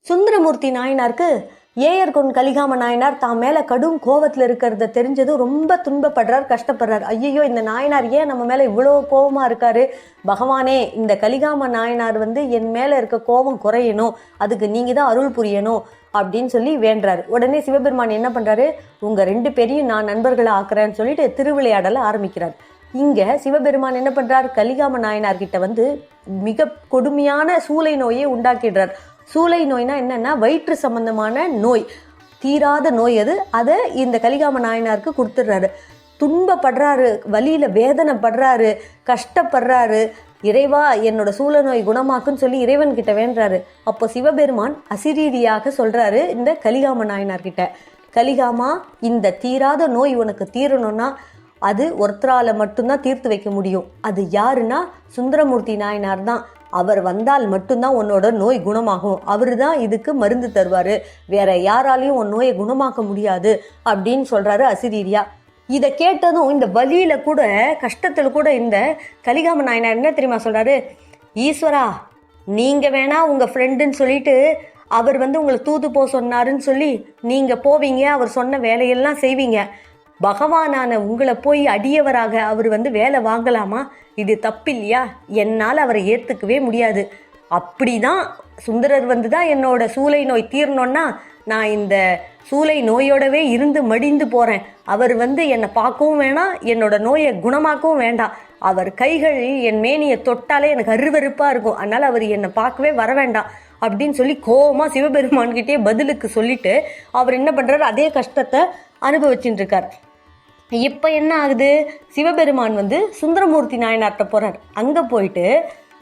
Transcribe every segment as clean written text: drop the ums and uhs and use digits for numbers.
சுந்தரமூர்த்தி நாயனாருக்கு ஏயர்கொன் கலிகாம நாயனார் தான் மேல கடும் கோவத்துல இருக்கிறத தெரிஞ்சதும் ரொம்ப துன்பப்படுறார், கஷ்டப்படுறார். ஐயோ, இந்த நாயனார் ஏன் நம்ம மேல இவ்வளோ கோபமா இருக்காரு? பகவானே, இந்த கலிகாம நாயனார் என் மேல இருக்க கோபம் குறையணும், அதுக்கு நீங்க தான் அருள் புரியணும் அப்படின்னு சொல்லி வேண்டாரு. உடனே சிவபெருமான் என்ன பண்றாரு, உங்க 2 பேரையும் நான் நண்பர்களை ஆக்குறேன்னு சொல்லிட்டு திருவிளையாடலை ஆரம்பிக்கிறார். இங்க சிவபெருமான் என்ன பண்றார், கலிகாம நாயனார் கிட்ட மிக கொடுமையான சூளை நோயை உண்டாக்கிடுறார். சூளை நோய்னா என்னன்னா வயிற்று சம்பந்தமான நோய், தீராத நோய். அதை இந்த கலிகாம நாயனாருக்கு கொடுத்துடுறாரு. துன்பப்படுறாரு, வலியில வேதனைப்படுறாரு, கஷ்டப்படுறாரு. இறைவா, என்னோட சூள நோய் குணமாக்குன்னு சொல்லி இறைவன் கிட்ட வேண்டாரு. அப்போ சிவபெருமான் அசிரீதியாக சொல்றாரு இந்த கலிகாம நாயனார் கிட்ட, கலிகாமா, இந்த தீராத நோய் உனக்கு தீரணும்னா அது ஒருத்தரால மட்டும்தான் தீர்த்து வைக்க முடியும். அது யாருன்னா சுந்தரமூர்த்தி நாயனார் தான். அவர் வந்தால் மட்டும்தான் உன்னோட நோய் குணமாகும். அவரு தான் இதுக்கு மருந்து தருவாரு, வேற யாராலையும் உன் நோயை குணமாக்க முடியாது அப்படின்னு சொல்றாரு அசிரீரியா. இதை கேட்டதும் இந்த வலியில கூட, கஷ்டத்துல கூட இந்த கலிகாம நாயனார் என்ன தெரியுமா சொல்றாரு, ஈஸ்வரா, நீங்க வேணா உங்க ஃப்ரெண்டுன்னு சொல்லிட்டு அவர் உங்களை தூது போ சொன்னாருன்னு சொல்லி நீங்க போவீங்க, அவர் சொன்ன வேலையெல்லாம் செய்வீங்க. பகவானான உங்களை போய் அடியவராக அவர் வேலை வாங்கலாமா? இது தப்பில்லையா? என்னால் அவரை ஏற்றுக்கவே முடியாது. அப்படிதான் சுந்தரர் தான் என்னோட சூளை நோய் தீரணும்னா நான் இந்த சூளை நோயோடவே இருந்து மடிந்து போகிறேன். அவர் என்னை பார்க்கவும் வேணாம், என்னோட நோயை குணமாக்கவும் வேண்டாம். அவர் கைகள் என் மேனியை தொட்டாலே எனக்கு அருவருப்பாக இருக்கும். அதனால் அவர் என்னை பார்க்கவே வர வேண்டாம் அப்படின்னு சொல்லி கோபமாக சிவபெருமான்கிட்டே பதிலுக்கு சொல்லிட்டு அவர் என்ன பண்ணுறாரு, அதே கஷ்டத்தை அனுபவிச்சுட்டு இருக்கார். இப்போ என்ன ஆகுது, சிவபெருமான் சுந்தரமூர்த்தி நாயனார்கிட்ட போகிறார். அங்கே போயிட்டு,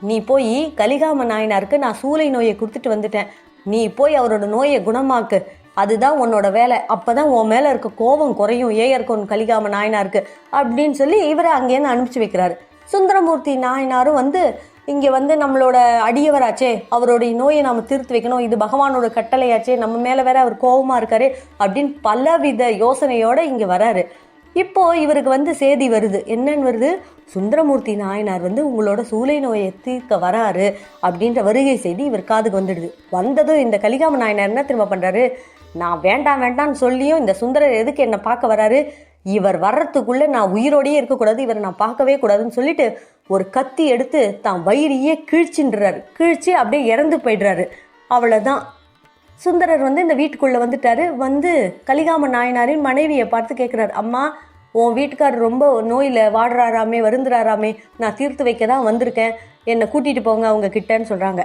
நீ போய் கலிகாம நாயனாருக்கு நான் சூளை நோயை கொடுத்துட்டு வந்துட்டேன், நீ போய் அவரோட நோயை குணமாக்கு, அதுதான் உன்னோட வேலை, அப்போ தான் உன் மேலே இருக்க கோபம் குறையும் ஏயர்கொன் கலிகாம நாயனாருக்கு அப்படின்னு சொல்லி இவரை அங்கேருந்து அனுப்பிச்சி வைக்கிறாரு. சுந்தரமூர்த்தி நாயனாரும் இங்கே நம்மளோட அடியவராச்சே, அவருடைய நோயை நம்ம தீர்த்து வைக்கணும், இது பகவானோட கட்டளையாச்சே, நம்ம மேலே வேற அவர் கோபமாக இருக்காரு அப்படின்னு பலவித யோசனையோடு இங்கே வராரு. இப்போ இவருக்கு சேதி வருது. என்னன்னு வருது, சுந்தரமூர்த்தி நாயனார் உங்களோட சூளை நோயை தீர்க்க வராரு அப்படின்ற வருகை செய்தி இவர் காதுக்கு வந்துடுது. வந்ததும் இந்த கலிகாம நாயனார் என்ன திரும்ப பண்றாரு, நான் வேண்டாம் வேண்டான்னு சொல்லியும் இந்த சுந்தரர் எதுக்கு என்னை பார்க்க வராரு, இவர் வர்றதுக்குள்ள நான் உயிரோடையே இருக்கக்கூடாது, இவரை நான் பார்க்கவே கூடாதுன்னு சொல்லிட்டு ஒரு கத்தி எடுத்து தான் வயிறையே கிழிச்சுன்றாரு. கிழிச்சு அப்படியே இறந்து போயிடுறாரு. அவ்வளோதான். சுந்தரர் இந்த வீட்டுக்குள்ளே வந்துட்டாரு. கலிகாம நாயனாரின் மனைவியை பார்த்து கேட்குறாரு, அம்மா, உன் வீட்டுக்காரர் ரொம்ப நோயில் வாடுறாராமே, வருந்துறாராமே, நான் தீர்த்து வைக்க தான் வந்திருக்கேன், என்னை கூட்டிகிட்டு போங்க அவங்க கிட்டன்னு சொல்கிறாங்க.